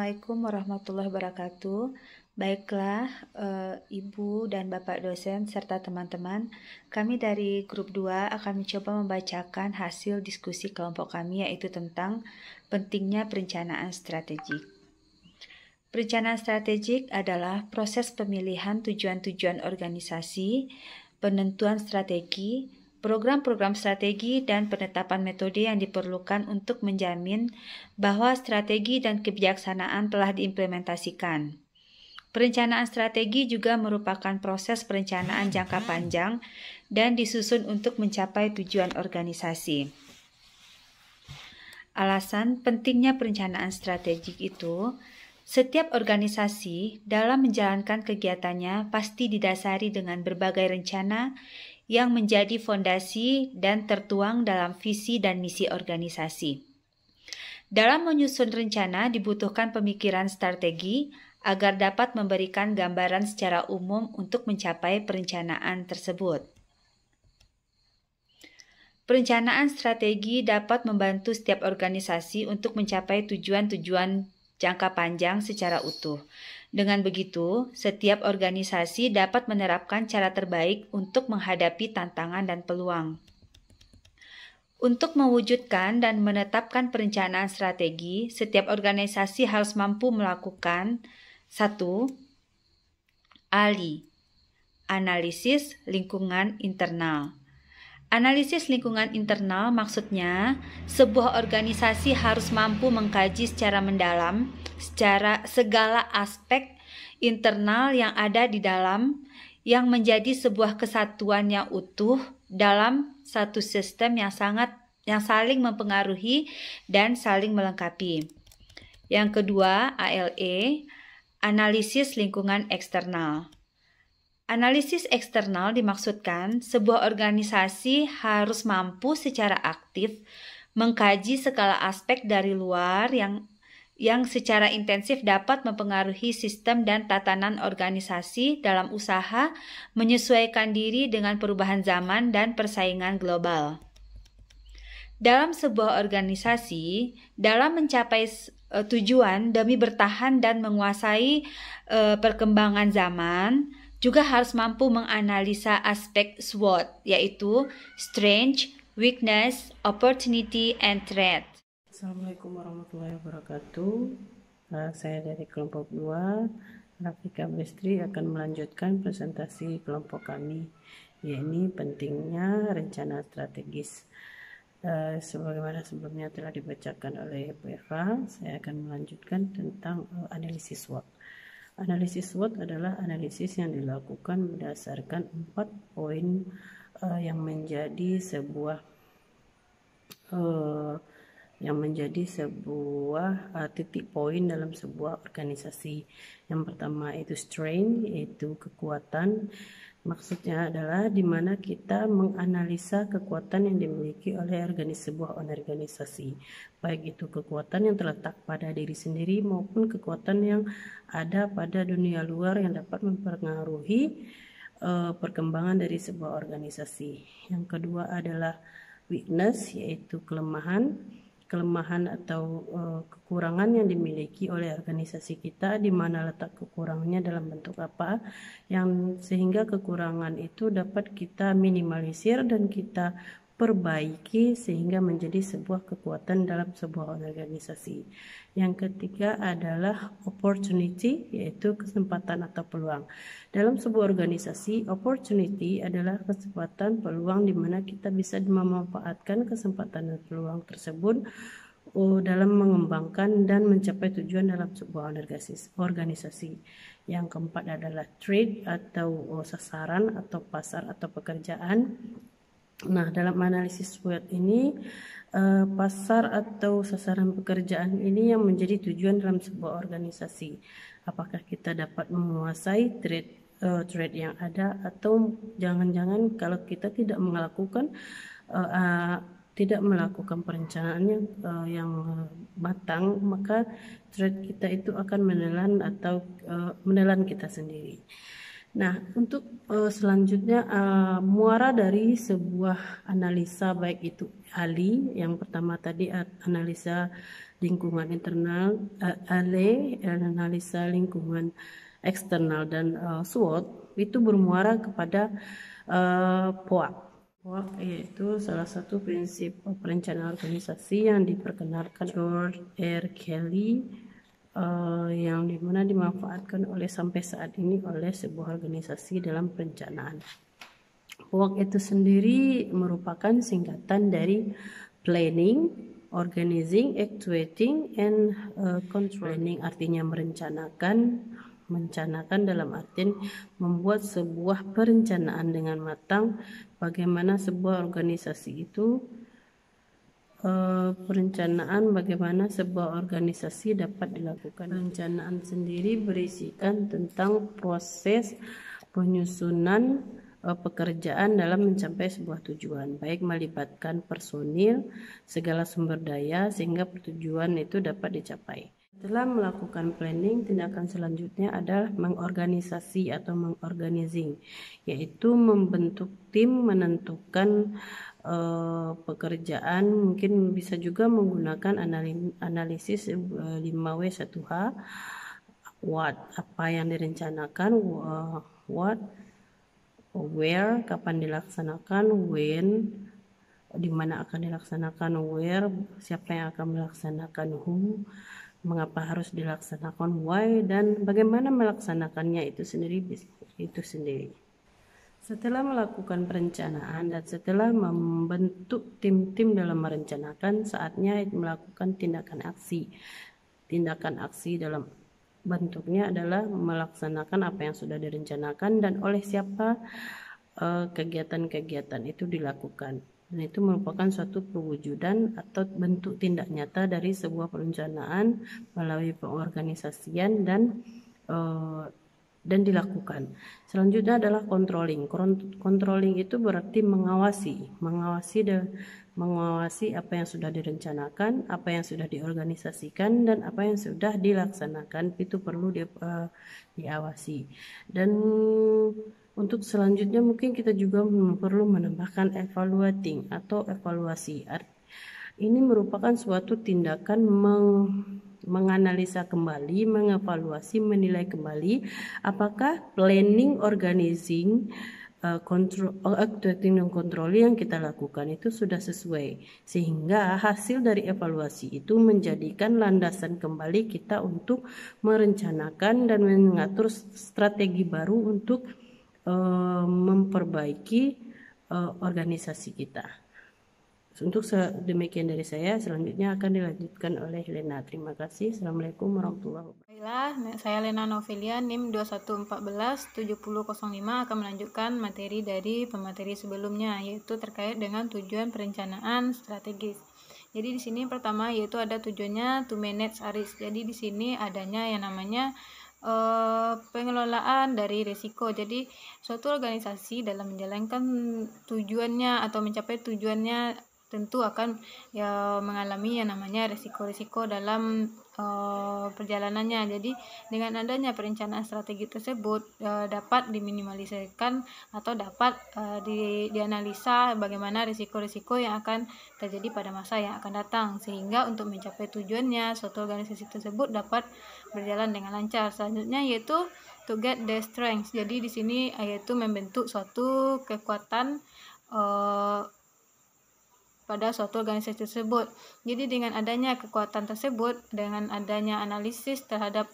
Assalamualaikum warahmatullahi wabarakatuh. Baiklah, Ibu dan Bapak dosen serta teman-teman, kami dari grup 2 akan mencoba membacakan hasil diskusi kelompok kami, yaitu tentang pentingnya perencanaan strategik. Perencanaan strategik adalah proses pemilihan tujuan-tujuan organisasi, penentuan strategi, program-program strategi, dan penetapan metode yang diperlukan untuk menjamin bahwa strategi dan kebijaksanaan telah diimplementasikan. Perencanaan strategi juga merupakan proses perencanaan jangka panjang dan disusun untuk mencapai tujuan organisasi. Alasan pentingnya perencanaan strategik itu, setiap organisasi dalam menjalankan kegiatannya pasti didasari dengan berbagai rencana yang menjadi fondasi dan tertuang dalam visi dan misi organisasi. Dalam menyusun rencana dibutuhkan pemikiran strategi agar dapat memberikan gambaran secara umum untuk mencapai perencanaan tersebut. Perencanaan strategi dapat membantu setiap organisasi untuk mencapai tujuan-tujuan jangka panjang secara utuh. Dengan begitu, setiap organisasi dapat menerapkan cara terbaik untuk menghadapi tantangan dan peluang. Untuk mewujudkan dan menetapkan perencanaan strategi, setiap organisasi harus mampu melakukan 1. Analisis lingkungan internal. Analisis lingkungan internal maksudnya sebuah organisasi harus mampu mengkaji secara mendalam segala aspek internal yang ada di dalam yang menjadi sebuah kesatuan yang utuh dalam satu sistem yang saling mempengaruhi dan saling melengkapi. Yang kedua, analisis lingkungan eksternal. Analisis eksternal dimaksudkan sebuah organisasi harus mampu secara aktif mengkaji segala aspek dari luar yang secara intensif dapat mempengaruhi sistem dan tatanan organisasi dalam usaha menyesuaikan diri dengan perubahan zaman dan persaingan global. Dalam sebuah organisasi, dalam mencapai tujuan demi bertahan dan menguasai perkembangan zaman, juga harus mampu menganalisa aspek SWOT, yaitu Strength, Weakness, Opportunity, and Threat. Assalamualaikum warahmatullahi wabarakatuh. Saya dari kelompok 2, Rafika Bestri, akan melanjutkan presentasi kelompok kami, yaitu pentingnya rencana strategis. Sebagaimana sebelumnya telah dibacakan oleh Bu Eva, saya akan melanjutkan tentang analisis SWOT. Analisis SWOT adalah analisis yang dilakukan berdasarkan 4 poin yang menjadi sebuah titik poin dalam sebuah organisasi. Yang pertama itu strength, yaitu kekuatan. Maksudnya adalah di mana kita menganalisa kekuatan yang dimiliki oleh sebuah organisasi, baik itu kekuatan yang terletak pada diri sendiri maupun kekuatan yang ada pada dunia luar yang dapat mempengaruhi perkembangan dari sebuah organisasi. Yang kedua adalah weakness, yaitu kelemahan atau kekurangan yang dimiliki oleh organisasi kita, di mana letak kekurangannya dalam bentuk apa, yang sehingga kekurangan itu dapat kita minimalisir dan kita perbaiki sehingga menjadi sebuah kekuatan dalam sebuah organisasi. Yang ketiga adalah opportunity, yaitu kesempatan atau peluang. Dalam sebuah organisasi, opportunity adalah kesempatan, peluang, di mana kita bisa memanfaatkan kesempatan dan peluang tersebut dalam mengembangkan dan mencapai tujuan dalam sebuah organisasi. Yang keempat adalah trade atau sasaran atau pasar atau pekerjaan. Nah, dalam analisis SWOT ini, pasar atau sasaran pekerjaan ini yang menjadi tujuan dalam sebuah organisasi. Apakah kita dapat menguasai trade yang ada, atau jangan-jangan kalau kita tidak melakukan perencanaan yang matang, maka trade kita itu akan menelan kita sendiri. Nah, untuk selanjutnya muara dari sebuah analisa, baik itu ALI, yang pertama tadi analisa lingkungan internal, analisa lingkungan eksternal, dan SWOT, itu bermuara kepada POAK. POAK yaitu salah satu prinsip perencanaan organisasi yang diperkenalkan George R. Kelly, yang dimana dimanfaatkan sampai saat ini oleh sebuah organisasi dalam perencanaan. POAK itu sendiri merupakan singkatan dari planning, organizing, actuating, and controlling. Artinya merencanakan dalam artian membuat sebuah perencanaan dengan matang bagaimana sebuah organisasi itu bagaimana sebuah organisasi dapat dilakukan. Perencanaan sendiri berisikan tentang proses penyusunan pekerjaan dalam mencapai sebuah tujuan, baik melibatkan personil, segala sumber daya, sehingga tujuan itu dapat dicapai. Setelah melakukan planning, tindakan selanjutnya adalah mengorganisasi atau mengorganizing, yaitu membentuk tim, menentukan pekerjaan, mungkin bisa juga menggunakan analisis 5W1H. What, apa yang direncanakan, what, where, kapan dilaksanakan, when, di mana akan dilaksanakan, where, siapa yang akan melaksanakan, who, mengapa harus dilaksanakan, why, dan bagaimana melaksanakannya itu sendiri. Setelah melakukan perencanaan dan setelah membentuk tim-tim dalam merencanakan, saatnya melakukan tindakan aksi. Tindakan aksi dalam bentuknya adalah melaksanakan apa yang sudah direncanakan dan oleh siapa kegiatan-kegiatan itu dilakukan. Dan itu merupakan suatu perwujudan atau bentuk tindak nyata dari sebuah perencanaan melalui pengorganisasian dan dilakukan. Selanjutnya adalah controlling. Controlling itu berarti mengawasi apa yang sudah direncanakan, apa yang sudah diorganisasikan, dan apa yang sudah dilaksanakan. Itu perlu diawasi. Dan untuk selanjutnya mungkin kita juga perlu menambahkan evaluating atau evaluasi. Ini merupakan suatu tindakan menganalisa kembali, mengevaluasi, menilai kembali apakah planning, organizing, actuating, dan controlling yang kita lakukan itu sudah sesuai, sehingga hasil dari evaluasi itu menjadikan landasan kembali kita untuk merencanakan dan mengatur strategi baru untuk memperbaiki organisasi kita. Untuk demikian dari saya, selanjutnya akan dilanjutkan oleh Lena. Terima kasih. Assalamualaikum warahmatullahi wabarakatuh. Baiklah, saya Lena Novelia, NIM 2114-7005 akan melanjutkan materi dari pemateri sebelumnya, yaitu terkait dengan tujuan perencanaan strategis. Jadi di sini pertama yaitu ada tujuannya to manage risk. Jadi di sini adanya yang namanya pengelolaan dari risiko. Jadi suatu organisasi dalam menjalankan tujuannya atau mencapai tujuannya tentu akan mengalami yang namanya risiko-risiko dalam perjalanannya. Jadi dengan adanya perencanaan strategi tersebut dapat diminimalisirkan atau dapat dianalisa bagaimana risiko-risiko yang akan terjadi pada masa yang akan datang, sehingga untuk mencapai tujuannya suatu organisasi tersebut dapat berjalan dengan lancar. Selanjutnya yaitu to get the strength. Jadi di sini yaitu membentuk suatu kekuatan pada suatu organisasi tersebut. Jadi dengan adanya kekuatan tersebut, dengan adanya analisis terhadap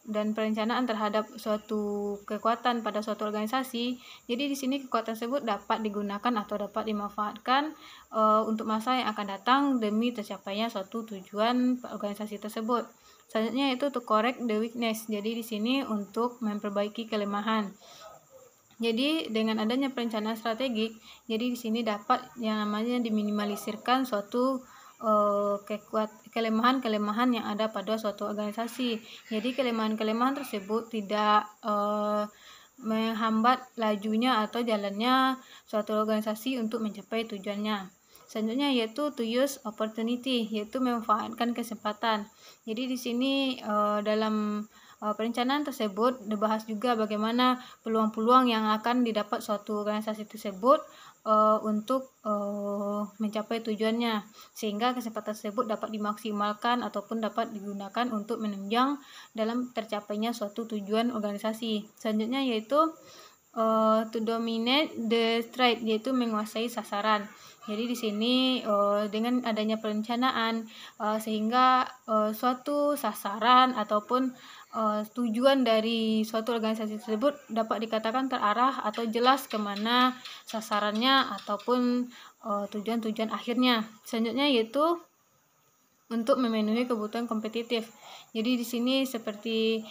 dan perencanaan terhadap suatu kekuatan pada suatu organisasi, jadi di sini kekuatan tersebut dapat digunakan atau dapat dimanfaatkan untuk masa yang akan datang demi tercapainya suatu tujuan organisasi tersebut. Selanjutnya itu to correct the weakness. Jadi di sini untuk memperbaiki kelemahan. Jadi dengan adanya perencanaan strategik, jadi di sini dapat yang namanya diminimalisirkan suatu kelemahan-kelemahan yang ada pada suatu organisasi. Jadi kelemahan-kelemahan tersebut tidak menghambat lajunya atau jalannya suatu organisasi untuk mencapai tujuannya. Selanjutnya yaitu to use opportunity, yaitu memanfaatkan kesempatan. Jadi di sini dalam perencanaan tersebut dibahas juga bagaimana peluang-peluang yang akan didapat suatu organisasi tersebut untuk mencapai tujuannya, sehingga kesempatan tersebut dapat dimaksimalkan ataupun dapat digunakan untuk menunjang dalam tercapainya suatu tujuan organisasi. Selanjutnya yaitu to dominate the threat, yaitu menguasai sasaran. Jadi di sini dengan adanya perencanaan sehingga suatu sasaran ataupun tujuan dari suatu organisasi tersebut dapat dikatakan terarah atau jelas kemana sasarannya ataupun tujuan-tujuan akhirnya. Selanjutnya yaitu untuk memenuhi kebutuhan kompetitif. Jadi di sini seperti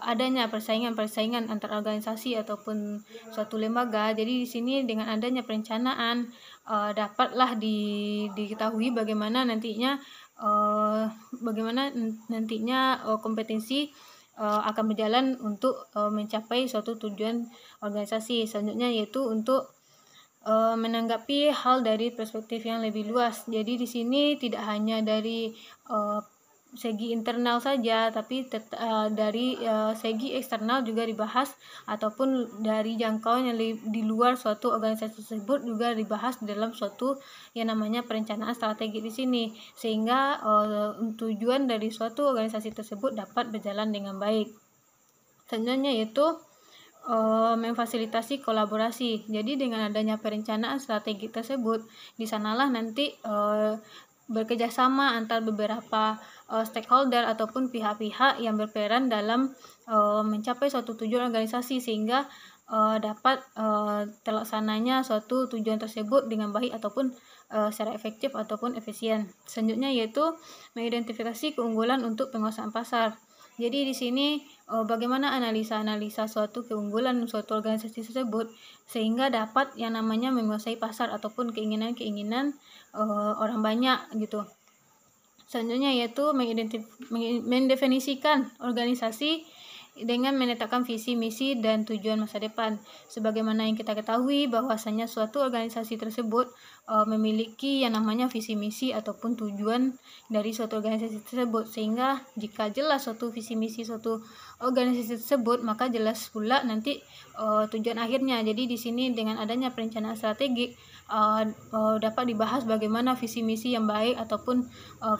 adanya persaingan antar organisasi ataupun suatu lembaga. Jadi di sini dengan adanya perencanaan dapatlah diketahui bagaimana nantinya kompetensi akan berjalan untuk mencapai suatu tujuan organisasi. Selanjutnya yaitu untuk menanggapi hal dari perspektif yang lebih luas. Jadi di sini tidak hanya dari segi internal saja, tapi dari segi eksternal juga dibahas, ataupun dari jangkauan yang di luar suatu organisasi tersebut juga dibahas dalam suatu yang namanya perencanaan strategi di sini, sehingga tujuan dari suatu organisasi tersebut dapat berjalan dengan baik. Selanjutnya yaitu memfasilitasi kolaborasi. Jadi dengan adanya perencanaan strategi tersebut, di sanalah nanti bekerjasama antar beberapa stakeholder ataupun pihak-pihak yang berperan dalam mencapai suatu tujuan organisasi, sehingga dapat terlaksananya suatu tujuan tersebut dengan baik ataupun secara efektif ataupun efisien. Selanjutnya yaitu mengidentifikasi keunggulan untuk penguasaan pasar. Jadi di sini bagaimana analisa suatu keunggulan suatu organisasi tersebut sehingga dapat yang namanya menguasai pasar ataupun keinginan orang banyak gitu. Selanjutnya yaitu mendefinisikan organisasi dengan menetapkan visi, misi, dan tujuan masa depan. Sebagaimana yang kita ketahui bahwasanya suatu organisasi tersebut memiliki yang namanya visi, misi, ataupun tujuan dari suatu organisasi tersebut. Sehingga jika jelas suatu visi, misi suatu organisasi tersebut, maka jelas pula nanti tujuan akhirnya. Jadi di sini dengan adanya perencanaan strategik dapat dibahas bagaimana visi misi yang baik ataupun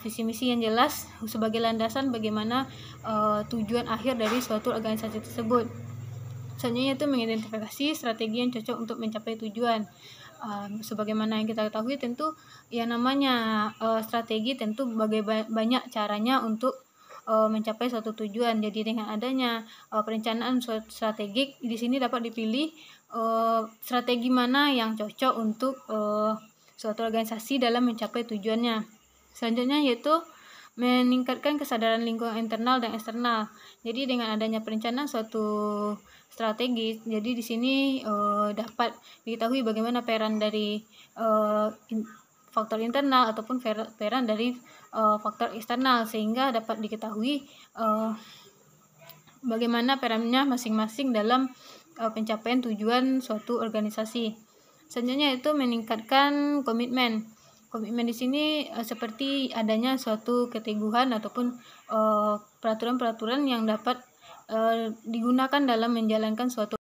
visi misi yang jelas sebagai landasan bagaimana tujuan akhir dari suatu organisasi tersebut. Selanjutnya itu mengidentifikasi strategi yang cocok untuk mencapai tujuan. Sebagaimana yang kita ketahui, tentu yang namanya strategi tentu banyak caranya untuk mencapai suatu tujuan. Jadi dengan adanya perencanaan strategik, di sini dapat dipilih strategi mana yang cocok untuk suatu organisasi dalam mencapai tujuannya. Selanjutnya yaitu meningkatkan kesadaran lingkungan internal dan eksternal. Jadi dengan adanya perencanaan suatu strategi, jadi di sini dapat diketahui bagaimana peran dari faktor internal ataupun peran dari faktor eksternal, sehingga dapat diketahui bagaimana perannya masing-masing dalam pencapaian tujuan suatu organisasi. Selanjutnya itu meningkatkan komitmen. Komitmen di sini seperti adanya suatu keteguhan ataupun peraturan-peraturan yang dapat digunakan dalam menjalankan suatu